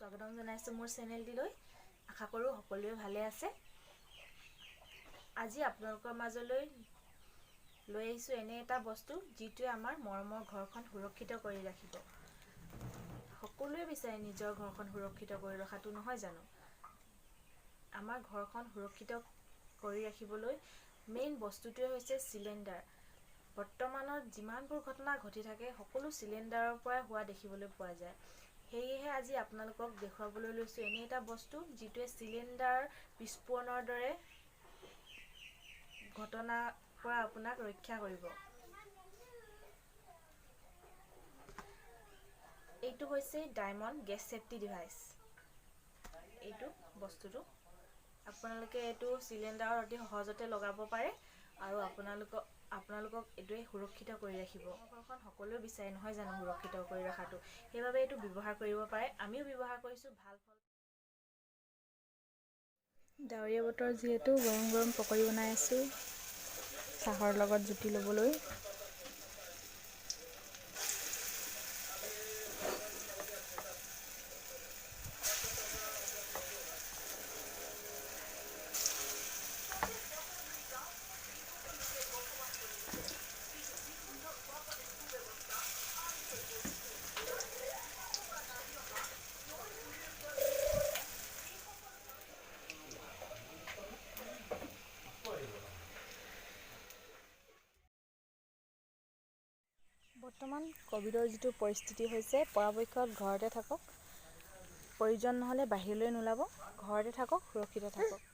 স্বাগতম জনাইছোঁ মোৰ চেনেলটিলৈ। আশা কৰোঁ সকলোৱে ভালে আছে। আজি আপোনালোকৰ মাজলৈ লৈ আহিছোঁ এনে এটা বস্তু যিটোৱে আমাৰ মৰমৰ ঘৰখন সুৰক্ষিত কৰি ৰাখিব। সকলোৱে বিচাৰে নিজৰ ঘৰখন সুৰক্ষিত কৰি ৰখাটো, নহয় জানো? আমাৰ ঘৰখন সুৰক্ষিত কৰি ৰাখিবলৈ মেইন বস্তুটোৱে হৈছে চিলিণ্ডাৰ। বৰ্তমানত যিমানবোৰ ঘটনা ঘটি থাকে সকলো চিলিণ্ডাৰৰ পৰাই হোৱা দেখিবলৈ পোৱা যায়। সেয়েহে আজি আপোনালোকক দেখুৱাবলৈ লৈছোঁ এনে এটা বস্তু যিটোৱে চিলিণ্ডাৰ বিস্ফোৰণৰ দৰে ঘটনাৰ পৰা আপোনাক ৰক্ষা কৰিব। এইটো হৈছে ডায়মণ্ড গেছ ছেফটি ডিভাইচ। এইটো বস্তুটো আপোনালোকে এইটো চিলিণ্ডাৰত অতি সহজতে লগাব পাৰে আৰু আপোনালোকক এইটোৱে সুৰক্ষিত কৰি ৰাখিব। ঘৰখন সকলোৱে বিচাৰে, নহয় জানো, সুৰক্ষিত কৰি ৰখাটো। সেইবাবে এইটো ব্যৱহাৰ কৰিব পাৰে। আমিও ব্যৱহাৰ কৰিছোঁ। ভাল ফল। ডাৱৰীয়া বতৰ যিহেতু গৰম গৰম পকৰি বনাই আছোঁ চাহৰ লগত জুতি ল'বলৈ। বৰ্তমান ক'ভিডৰ যিটো পৰিস্থিতি হৈছে, পৰাপক্ষত ঘৰতে থাকক। প্ৰয়োজন নহ'লে বাহিৰলৈ নোলাব। ঘৰতে থাকক, সুৰক্ষিত থাকক।